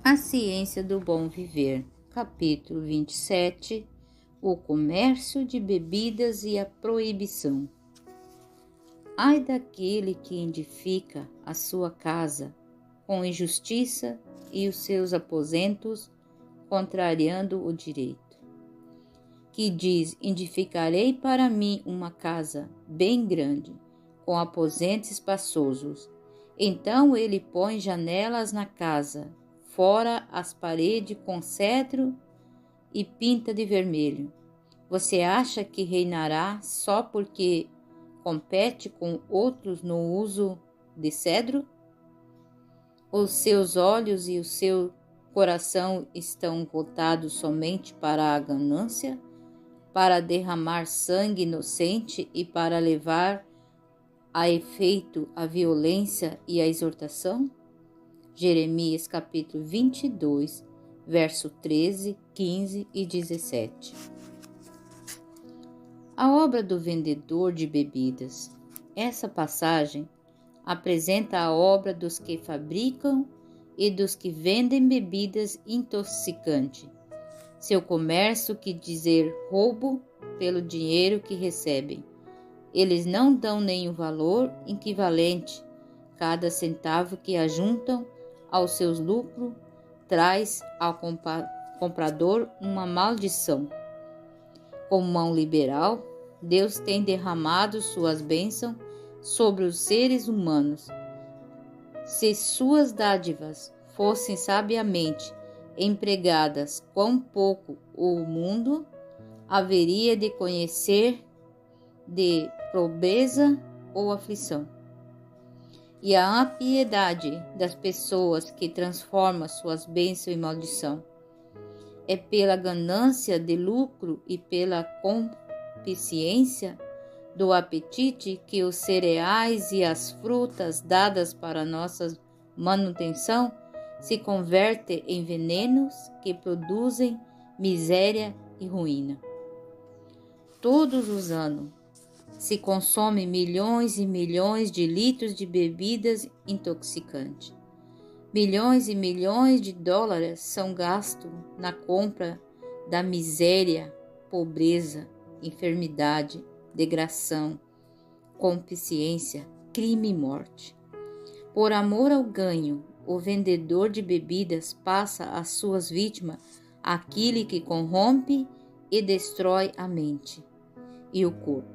A ciência do bom viver. Capítulo 27. O comércio de bebidas e a proibição. Ai daquele que edifica a sua casa com injustiça e os seus aposentos contrariando o direito. Que diz: edificarei para mim uma casa bem grande, com aposentos espaçosos. Então ele põe janelas na casa, fora as paredes com cedro e pinta de vermelho. Você acha que reinará só porque compete com outros no uso de cedro? Os seus olhos e o seu coração estão voltados somente para a ganância, para derramar sangue inocente e para levar a efeito a violência e a exortação? Jeremias capítulo 22, verso 13, 15 e 17. A obra do vendedor de bebidas. Essa passagem apresenta a obra dos que fabricam e dos que vendem bebidas intoxicantes. Seu comércio quer dizer roubo pelo dinheiro que recebem. Eles não dão nenhum valor equivalente. Cada centavo que ajuntam aos seus lucros traz ao comprador uma maldição. Com mão liberal, Deus tem derramado suas bênçãos sobre os seres humanos. Se suas dádivas fossem sabiamente empregadas, quão pouco o mundo haveria de conhecer de pobreza ou aflição. E a impiedade das pessoas que transforma suas bênçãos em maldição. É pela ganância de lucro e pela concupiscência do apetite que os cereais e as frutas dadas para nossa manutenção se convertem em venenos que produzem miséria e ruína. Todos os anos se consomem milhões e milhões de litros de bebidas intoxicantes. Milhões e milhões de dólares são gastos na compra da miséria, pobreza, enfermidade, degradação, concupiscência, crime e morte. Por amor ao ganho, o vendedor de bebidas passa às suas vítimas aquilo que corrompe e destrói a mente e o corpo.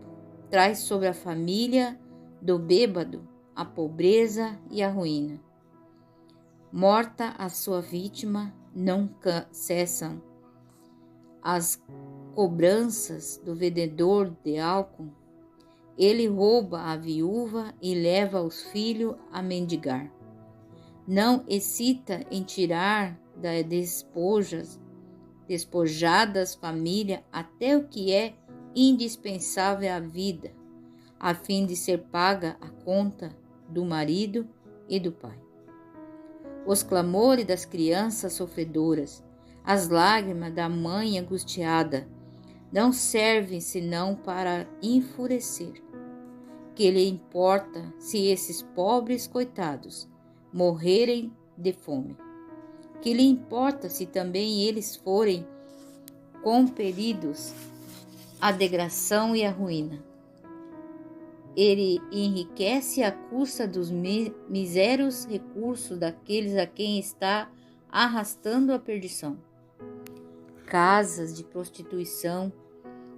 Traz sobre a família do bêbado a pobreza e a ruína. Morta a sua vítima, não cessam as cobranças do vendedor de álcool. Ele rouba a viúva e leva os filhos a mendigar. Não hesita em tirar das despojadas famílias até o que é indispensável à vida, a fim de ser paga a conta do marido e do pai. Os clamores das crianças sofredoras, as lágrimas da mãe angustiada, não servem senão para enfurecer. Que lhe importa se esses pobres coitados morrerem de fome? Que lhe importa se também eles forem compelidos à degradação e à ruína? Ele enriquece à custa dos misérios recursos daqueles a quem está arrastando a perdição. Casas de prostituição,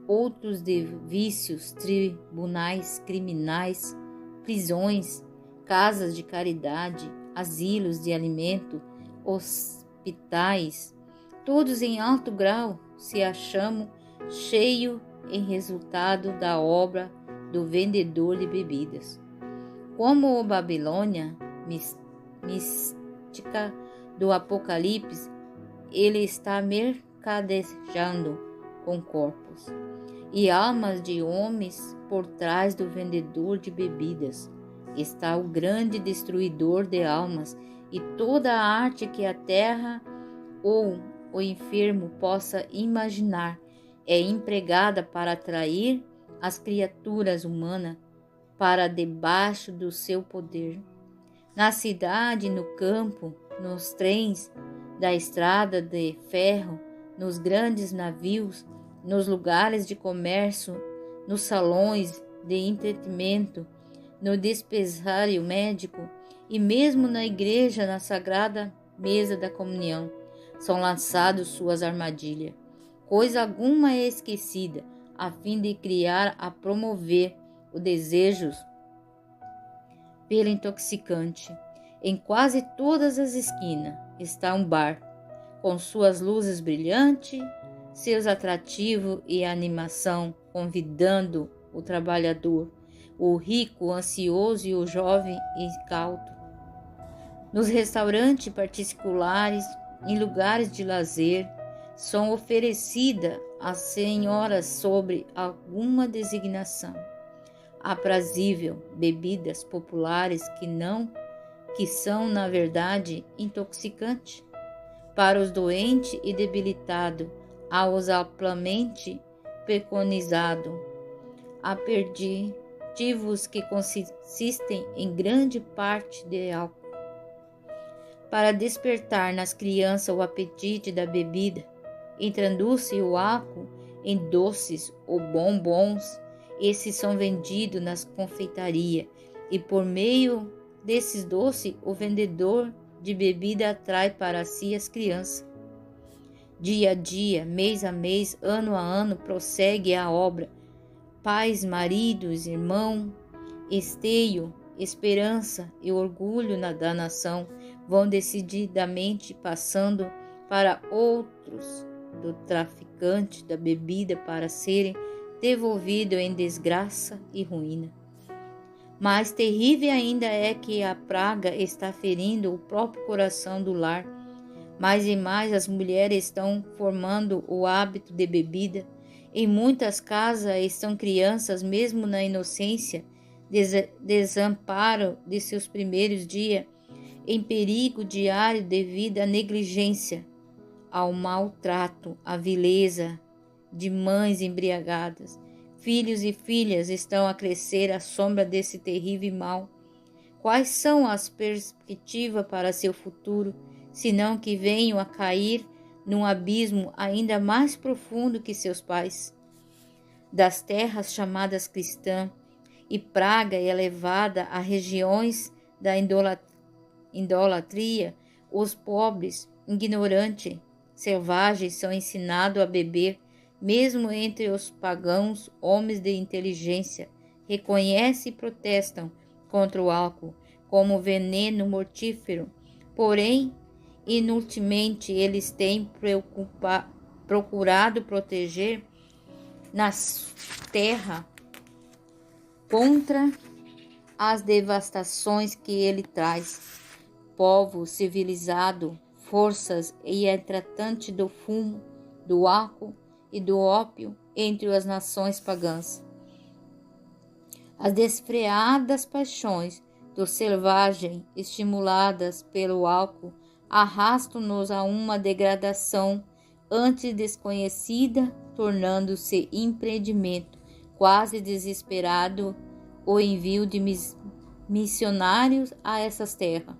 outros de vícios, tribunais criminais, prisões, casas de caridade, asilos de alimento, hospitais, todos em alto grau se acham cheios em resultado da obra do vendedor de bebidas. Como a Babilônia mística do Apocalipse, ele está mercadejando com corpos e almas de homens por trás do vendedor de bebidas. Está o grande destruidor de almas, e toda a arte que a terra ou o enfermo possa imaginar é empregada para atrair as criaturas humanas para debaixo do seu poder. Na cidade, no campo, nos trens, da estrada de ferro, nos grandes navios, nos lugares de comércio, nos salões de entretenimento, no dispensário médico e mesmo na igreja, na sagrada mesa da comunhão, são lançados suas armadilhas. Coisa alguma é esquecida, a fim de criar a promover os desejos pelo intoxicante. Em quase todas as esquinas está um bar, com suas luzes brilhantes, seus atrativos e animação, convidando o trabalhador, o rico, o ansioso e o jovem incauto. Nos restaurantes particulares, em lugares de lazer, são oferecidas às senhoras sobre alguma designação aprazível bebidas populares que são na verdade intoxicantes para os doentes e debilitados, aos amplamente preconizados, aperitivos que consistem em grande parte de álcool, para despertar nas crianças o apetite da bebida. Introduz-se o álcool em doces ou bombons. Esses são vendidos nas confeitarias e por meio desses doces o vendedor de bebida atrai para si as crianças. Dia a dia, mês a mês, ano a ano prossegue a obra. Pais, maridos, irmão, esteio, esperança e orgulho da nação vão decididamente passando para outros do traficante da bebida para serem devolvidos em desgraça e ruína. Mais terrível ainda é que a praga está ferindo o próprio coração do lar. Mais e mais as mulheres estão formando o hábito de bebida. Em muitas casas estão crianças, mesmo na inocência, desamparo de seus primeiros dias, em perigo diário devido à negligência, ao maltrato, à vileza de mães embriagadas. Filhos e filhas estão a crescer à sombra desse terrível mal. Quais são as perspectivas para seu futuro, senão que venham a cair num abismo ainda mais profundo que seus pais? Das terras chamadas cristãs, e praga é levada a regiões da idolatria, os pobres, ignorantes, selvagens são ensinados a beber. Mesmo entre os pagãos, homens de inteligência reconhecem e protestam contra o álcool como veneno mortífero. Porém, inutilmente eles têm procurado proteger na terra contra as devastações que ele traz. Povo civilizado, forças e tratante do fumo, do álcool e do ópio entre as nações pagãs. As desfreadas paixões do selvagem, estimuladas pelo álcool, arrastam-nos a uma degradação antes desconhecida, tornando-se impedimento quase desesperado o envio de missionários a essas terras.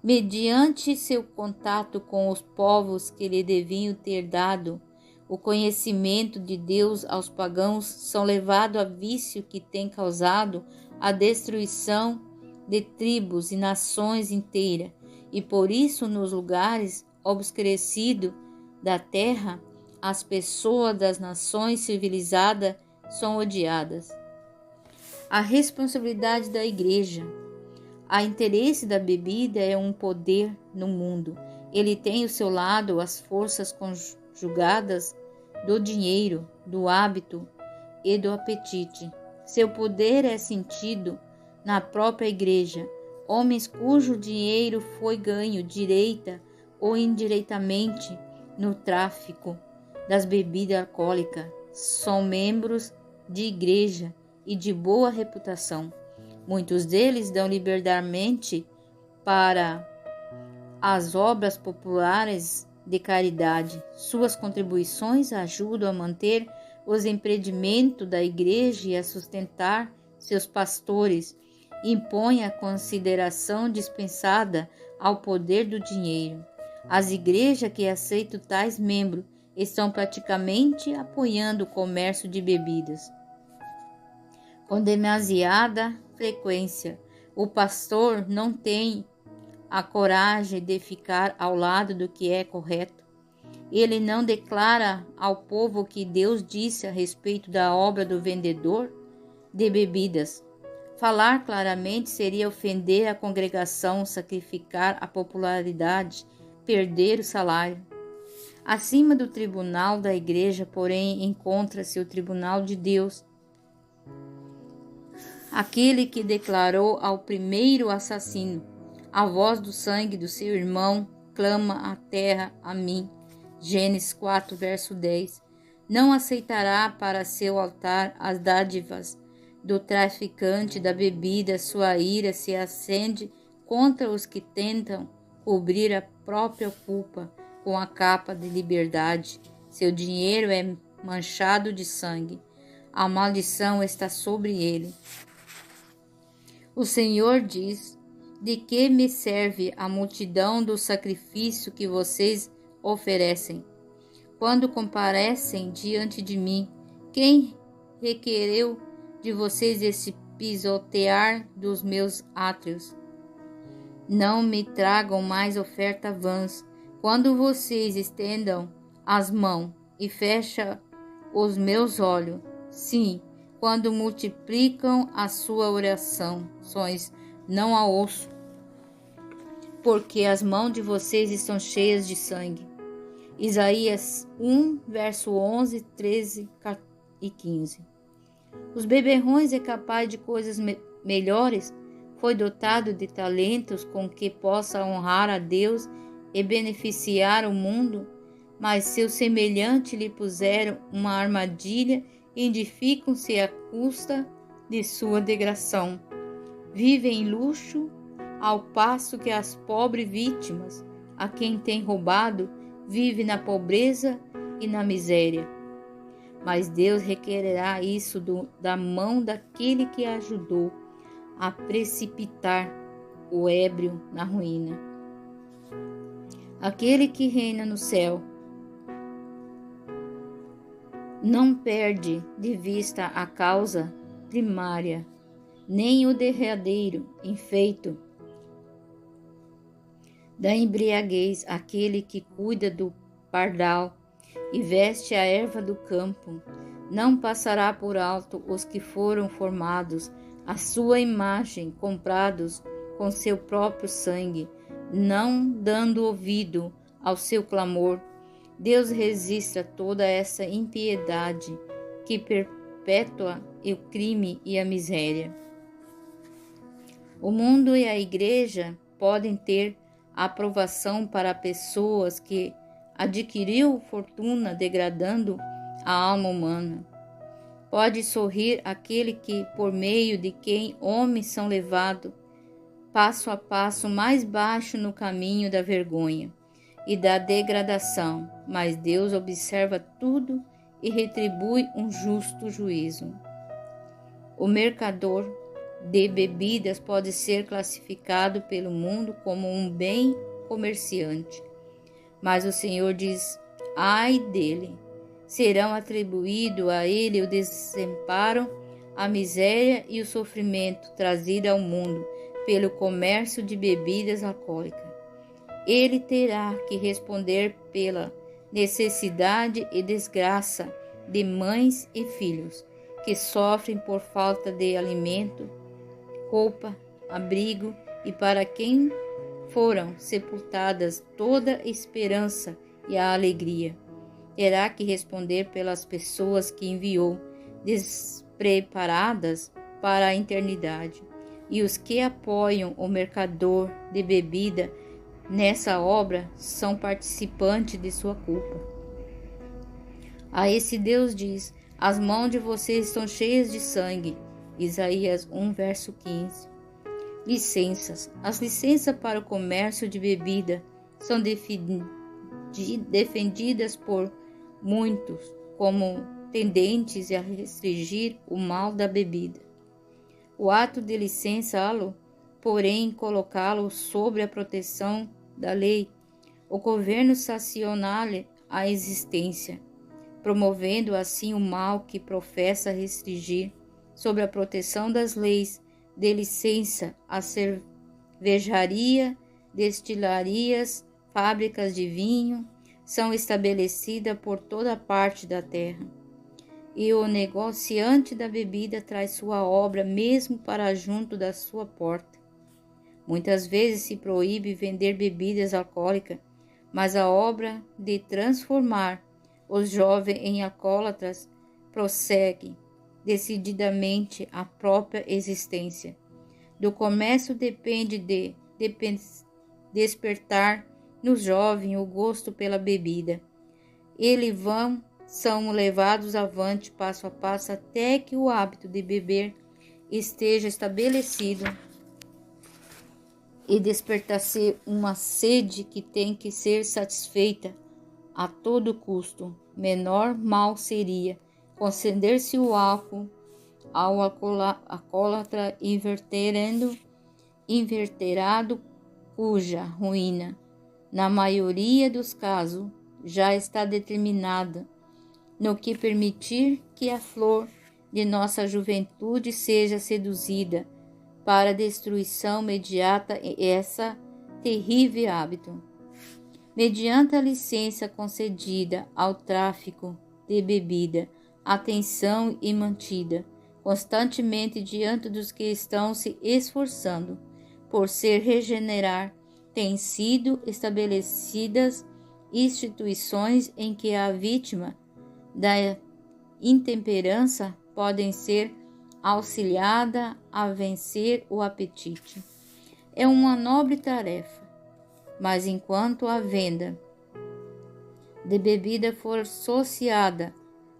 Mediante seu contato com os povos que lhe deviam ter dado o conhecimento de Deus, aos pagãos são levados a vício que tem causado a destruição de tribos e nações inteiras, e por isso nos lugares obscurecidos da terra as pessoas das nações civilizadas são odiadas. A responsabilidade da igreja. A interesse da bebida é um poder no mundo. Ele tem ao seu lado as forças conjugadas do dinheiro, do hábito e do apetite. Seu poder é sentido na própria igreja. Homens cujo dinheiro foi ganho direita ou indiretamente no tráfico das bebidas alcoólicas são membros de igreja e de boa reputação. Muitos deles dão liberdade para as obras populares de caridade. Suas contribuições ajudam a manter os empreendimentos da igreja e a sustentar seus pastores. Impõem a consideração dispensada ao poder do dinheiro. As igrejas que aceitam tais membros estão praticamente apoiando o comércio de bebidas. Com demasiada frequência, o pastor não tem a coragem de ficar ao lado do que é correto. Ele não declara ao povo o que Deus disse a respeito da obra do vendedor de bebidas. Falar claramente seria ofender a congregação, sacrificar a popularidade, perder o salário. Acima do tribunal da igreja, porém, encontra-se o tribunal de Deus. Aquele que declarou ao primeiro assassino: a voz do sangue do seu irmão clama a terra a mim. Gênesis 4, verso 10. Não aceitará para seu altar as dádivas do traficante da bebida. Sua ira se acende contra os que tentam cobrir a própria culpa com a capa de liberdade. Seu dinheiro é manchado de sangue. A maldição está sobre ele. O Senhor diz: de que me serve a multidão do sacrifício que vocês oferecem? Quando comparecem diante de mim, quem requereu de vocês esse pisotear dos meus átrios? Não me tragam mais oferta vãs. Quando vocês estendam as mãos e fecham os meus olhos, sim, quando multiplicam a sua orações, não a ouço, porque as mãos de vocês estão cheias de sangue. Isaías 1, verso 11, 13 e 15. Os beberrões é capaz de coisas melhores, foi dotado de talentos com que possa honrar a Deus e beneficiar o mundo, mas seus semelhantes lhe puseram uma armadilha e edificam-se à custa de sua degradação. Vivem em luxo, ao passo que as pobres vítimas, a quem tem roubado, vive na pobreza e na miséria. Mas Deus requererá isso da mão daquele que ajudou a precipitar o ébrio na ruína. Aquele que reina no céu não perde de vista a causa primária, nem o derradeiro efeito da embriaguez. Aquele que cuida do pardal e veste a erva do campo não passará por alto os que foram formados à sua imagem, comprados com seu próprio sangue, não dando ouvido ao seu clamor. Deus resiste a toda essa impiedade que perpetua o crime e a miséria. O mundo e a igreja podem ter aprovação para pessoas que adquiriu fortuna degradando a alma humana. Pode sorrir aquele que, por meio de quem homens são levados passo a passo mais baixo no caminho da vergonha e da degradação, mas Deus observa tudo e retribui um justo juízo. O mercador de bebidas pode ser classificado pelo mundo como um bem comerciante, mas o Senhor diz: ai dele! Serão atribuídos a ele o desamparo, a miséria e o sofrimento trazido ao mundo pelo comércio de bebidas alcoólicas. Ele terá que responder pela necessidade e desgraça de mães e filhos que sofrem por falta de alimento, roupa, abrigo, e para quem foram sepultadas toda a esperança e a alegria. Terá que responder pelas pessoas que enviou despreparadas para a eternidade. E os que apoiam o mercador de bebida nessa obra são participantes de sua culpa. A esse Deus diz: as mãos de vocês estão cheias de sangue. Isaías 1, verso 15. Licenças. As licenças para o comércio de bebida são defendidas por muitos como tendentes a restringir o mal da bebida. O ato de licenciá-lo, porém, colocá-lo sob a proteção da lei, O governo sanciona-lhe a existência, promovendo assim o mal que professa restringir, sob a proteção das leis de licença, a cervejaria, destilarias, fábricas de vinho, são estabelecidas por toda parte da terra. E o negociante da bebida traz sua obra mesmo para junto da sua porta. Muitas vezes se proíbe vender bebidas alcoólicas, mas a obra de transformar os jovens em alcoólatras prossegue decididamente a própria existência. Do comércio depende de despertar no jovem o gosto pela bebida. Eles são levados avante passo a passo até que o hábito de beber esteja estabelecido e despertar-se uma sede que tem que ser satisfeita a todo custo. Menor mal seria conceder-se o álcool ao alcoólatra inverterado, cuja ruína, na maioria dos casos, já está determinada, no que permitir que a flor de nossa juventude seja seduzida para a destruição imediata essa terrível hábito. Mediante a licença concedida ao tráfico de bebida, atenção e mantida constantemente diante dos que estão se esforçando por se regenerar, têm sido estabelecidas instituições em que a vítima da intemperança podem ser auxiliada a vencer o apetite. É uma nobre tarefa, mas enquanto a venda de bebida for sociada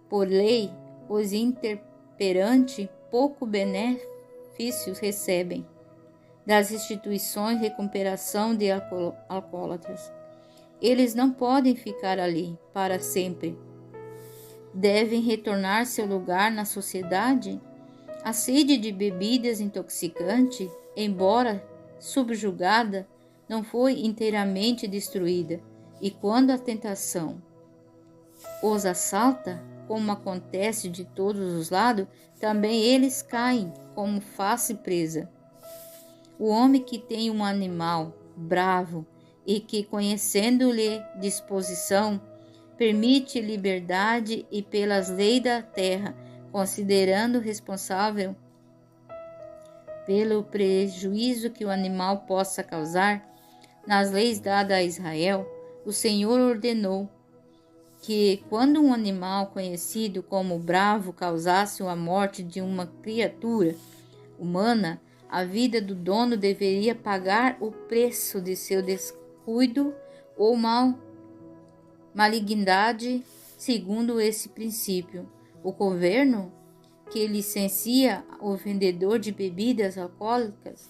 por lei, os intemperantes pouco benefícios recebem das instituições de recuperação de alcoólatras. Eles não podem ficar ali para sempre. Devem retornar seu lugar na sociedade. A sede de bebidas intoxicantes, embora subjugada, não foi inteiramente destruída, e quando a tentação os assalta, como acontece de todos os lados, também eles caem como fácil presa. O homem que tem um animal bravo e que, conhecendo-lhe disposição, permite liberdade e pelas leis da terra, considerando responsável pelo prejuízo que o animal possa causar, nas leis dadas a Israel, o Senhor ordenou que, quando um animal conhecido como bravo causasse a morte de uma criatura humana, a vida do dono deveria pagar o preço de seu descuido ou malignidade. Segundo esse princípio, o governo que licencia o vendedor de bebidas alcoólicas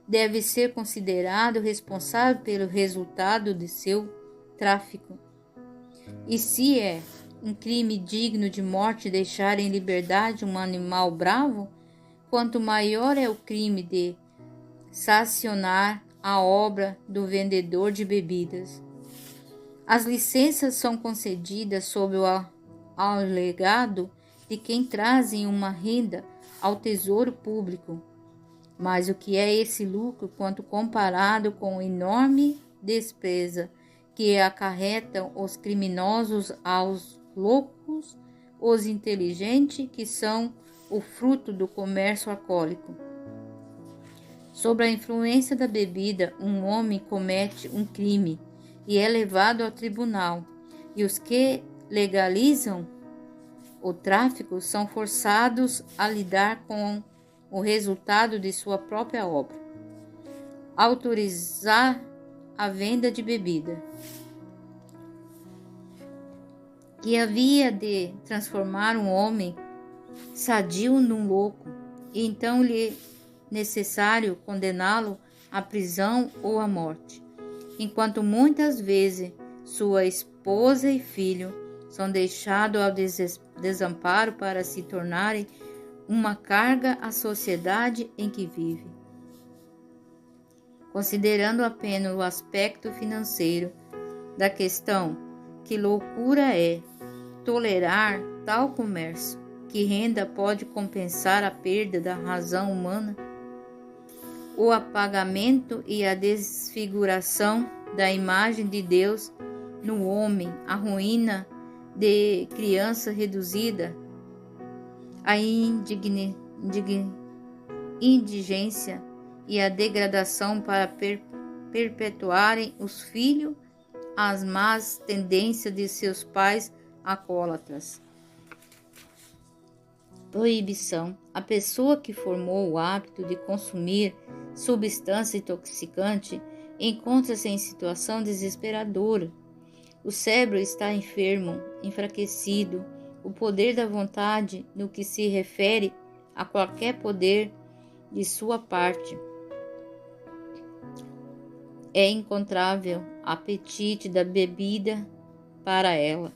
deve ser considerado responsável pelo resultado de seu tráfico. E se é um crime digno de morte deixar em liberdade um animal bravo, quanto maior é o crime de sancionar a obra do vendedor de bebidas. As licenças são concedidas sob o alegado de quem trazem uma renda ao tesouro público. Mas o que é esse lucro quanto comparado com a enorme despesa que acarretam os criminosos aos loucos, os inteligentes, que são o fruto do comércio alcoólico? Sob a influência da bebida, um homem comete um crime e é levado ao tribunal, e os que legalizam o tráfico são forçados a lidar com o resultado de sua própria obra. Autorizar a venda de bebida, que havia de transformar um homem sadio num louco, e então lhe necessário condená-lo à prisão ou à morte, enquanto muitas vezes sua esposa e filho são deixados ao desamparo para se tornarem uma carga à sociedade em que vive. Considerando apenas o aspecto financeiro, da questão: que loucura é tolerar tal comércio? Que renda pode compensar a perda da razão humana? O apagamento e a desfiguração da imagem de Deus no homem, a ruína de criança reduzida, a indigência e a degradação para perpetuarem os filhos as más tendências de seus pais alcoólatras. Proibição. A pessoa que formou o hábito de consumir substância intoxicante encontra-se em situação desesperadora. O cérebro está enfermo, enfraquecido. O poder da vontade, no que se refere a qualquer poder de sua parte, é encontrável. Apetite da bebida para ela.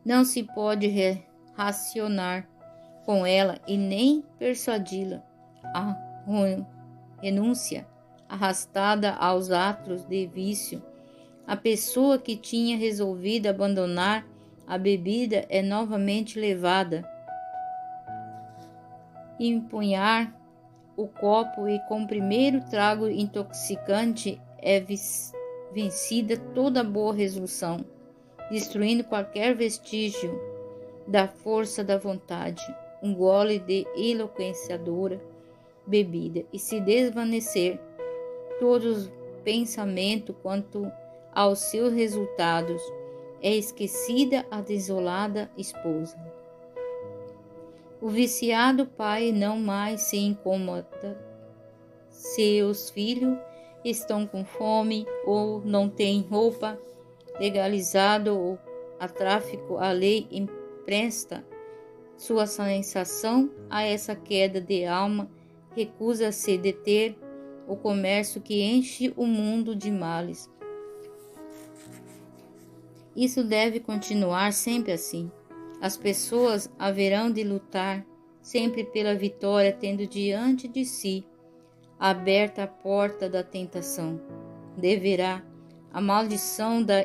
Não se pode racionar com ela e nem persuadi-la. A renúncia arrastada aos atos de vício. A pessoa que tinha resolvido abandonar a bebida é novamente levada a empunhar o copo e com o primeiro trago intoxicante é vencida toda boa resolução, destruindo qualquer vestígio da força da vontade. Um gole de eloquenciadora bebida e se desvanecer todos os pensamentos quanto aos seus resultados, é esquecida a desolada esposa. O viciado pai não mais se incomoda se os filhos estão com fome ou não têm roupa, legalizado ou a tráfico, a lei empresta sua sensação a essa queda de alma, recusa-se deter o comércio que enche o mundo de males. Isso deve continuar sempre assim. As pessoas haverão de lutar sempre pela vitória, tendo diante de si aberta a porta da tentação. Deverá a maldição da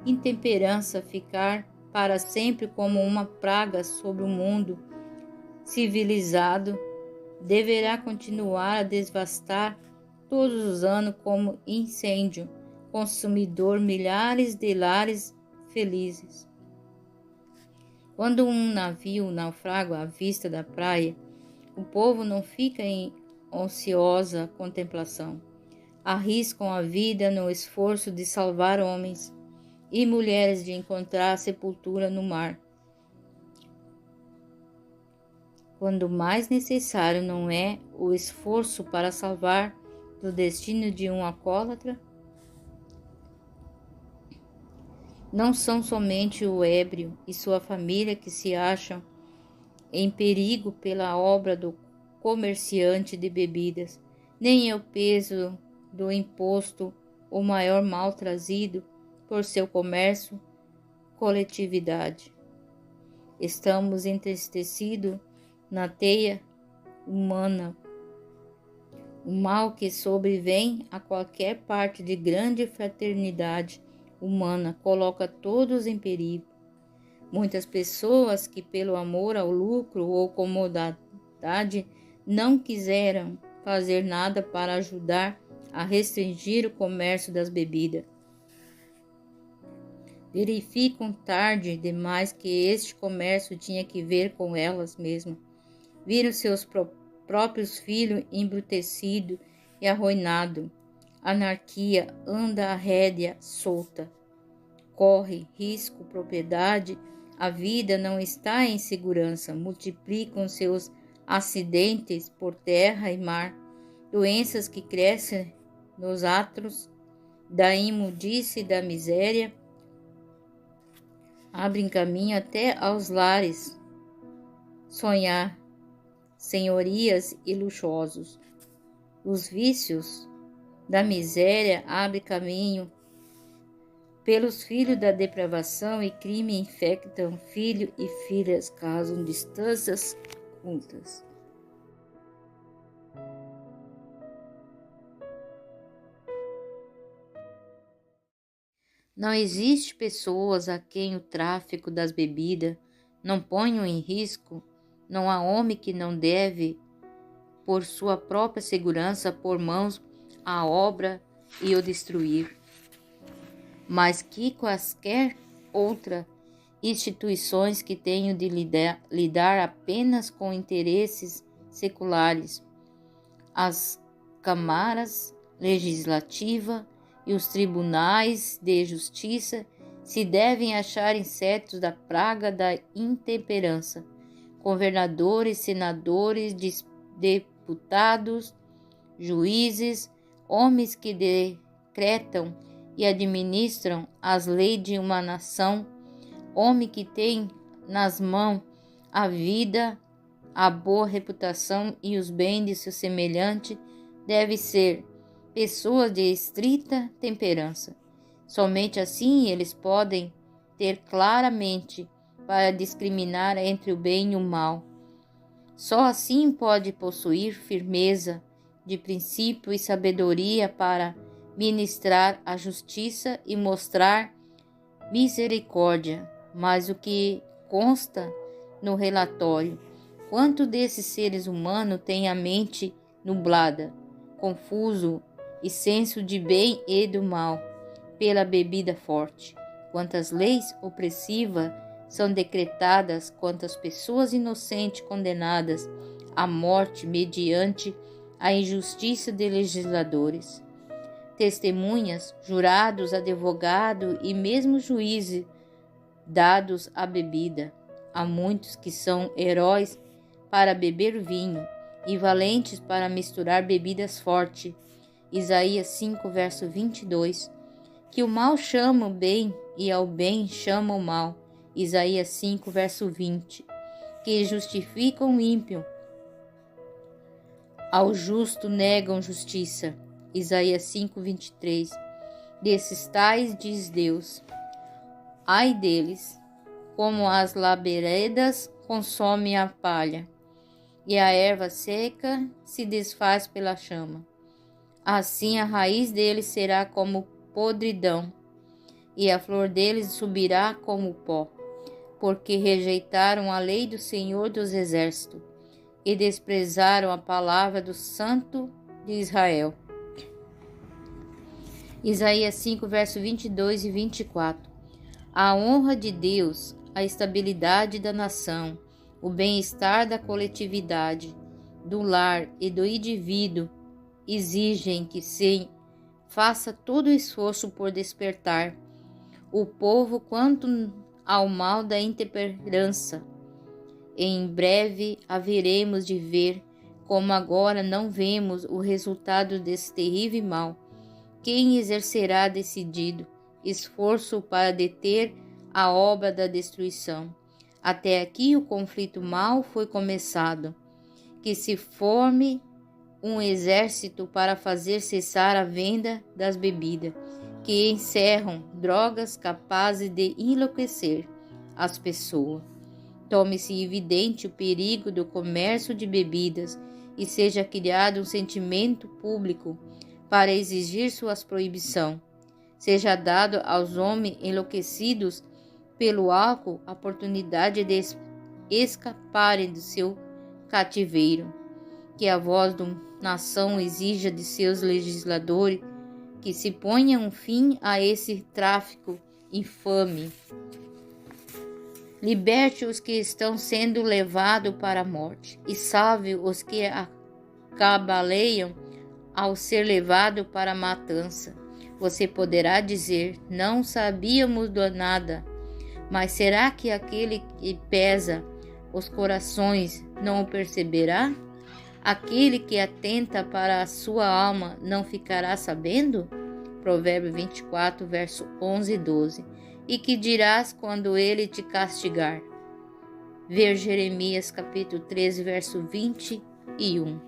intemperança ficar para sempre como uma praga sobre o mundo civilizado. Deverá continuar a devastar todos os anos como incêndio, consumidor milhares de lares felizes. Quando um navio naufraga à vista da praia, o povo não fica em ociosa contemplação. Arriscam a vida no esforço de salvar homens e mulheres de encontrar sepultura no mar. Quando mais necessário não é o esforço para salvar do destino de um alcoólatra? Não são somente o ébrio e sua família que se acham em perigo pela obra do comerciante de bebidas, nem é o peso do imposto o maior mal trazido por seu comércio, coletividade. Estamos entristecidos na teia humana. O mal que sobrevém a qualquer parte de grande fraternidade humana coloca todos em perigo. Muitas pessoas que pelo amor ao lucro ou comodidade não quiseram fazer nada para ajudar a restringir o comércio das bebidas. Verificam tarde demais que este comércio tinha que ver com elas mesmas. Viram seus próprios filhos embrutecidos e arruinados. Anarquia anda a rédea solta. Corre risco propriedade, a vida não está em segurança. Multiplicam seus acidentes por terra e mar, doenças que crescem nos atros da imundície e da miséria, abrem caminho até aos lares. Sonhar, senhorias e luxuosos. Os vícios da miséria abrem caminho pelos filhos da depravação e crime infectam filho e filhas, causam distâncias curtas. Não existe pessoas a quem o tráfico das bebidas não ponham em risco. Não há homem que não deve, por sua própria segurança, pôr mãos à obra e o destruir. Mas que quaisquer outra instituições que tenham de lidar apenas com interesses seculares, as câmaras legislativa e os tribunais de justiça se devem achar incertos da praga da intemperança. Governadores, senadores, deputados, juízes, homens que decretam e administram as leis de uma nação, homem que tem nas mãos a vida, a boa reputação e os bens de seu semelhante, deve ser pessoas de estrita temperança. Somente assim eles podem ter claramente para discriminar entre o bem e o mal. Só assim pode possuir firmeza de princípio e sabedoria para ministrar a justiça e mostrar misericórdia. Mas o que consta no relatório, quanto desses seres humanos têm a mente nublada, confuso e senso de bem e do mal pela bebida forte. Quantas leis opressivas são decretadas, quantas pessoas inocentes condenadas à morte mediante a injustiça de legisladores. Testemunhas, jurados, advogados e mesmo juízes dados à bebida. Há muitos que são heróis para beber vinho e valentes para misturar bebidas fortes. Isaías 5, verso 22. Que o mal chama o bem e ao bem chama o mal. Isaías 5, verso 20. Que justificam o ímpio, ao justo negam justiça. Isaías 5, 23. Desses tais diz Deus: ai deles, como as labaredas consomem a palha, e a erva seca se desfaz pela chama. Assim a raiz deles será como podridão, e a flor deles subirá como pó, porque rejeitaram a lei do Senhor dos Exércitos, e desprezaram a palavra do Santo de Israel. Isaías 5, verso 22 e 24. A honra de Deus, a estabilidade da nação, o bem-estar da coletividade, do lar e do indivíduo exigem que se faça todo o esforço por despertar o povo quanto ao mal da intemperança. Em breve haveremos de ver, como agora não vemos, o resultado desse terrível mal. Quem exercerá decidido esforço para deter a obra da destruição? Até aqui o conflito mal foi começado. Que se forme um exército para fazer cessar a venda das bebidas, que encerram drogas capazes de enlouquecer as pessoas. Tome-se evidente o perigo do comércio de bebidas e seja criado um sentimento público para exigir suas proibição. Seja dado aos homens enlouquecidos pelo álcool a oportunidade de escaparem do seu cativeiro. Que a voz da nação exija de seus legisladores que se ponha um fim a esse tráfico infame. Liberte os que estão sendo levados para a morte e salve os que acabaleiam ao ser levado para a matança. Você poderá dizer: não sabíamos de nada. Mas será que aquele que pesa os corações não o perceberá? Aquele que atenta para a sua alma não ficará sabendo? Provérbio 24, verso 11 e 12. E que dirás quando ele te castigar? Ver Jeremias capítulo 13, verso 21.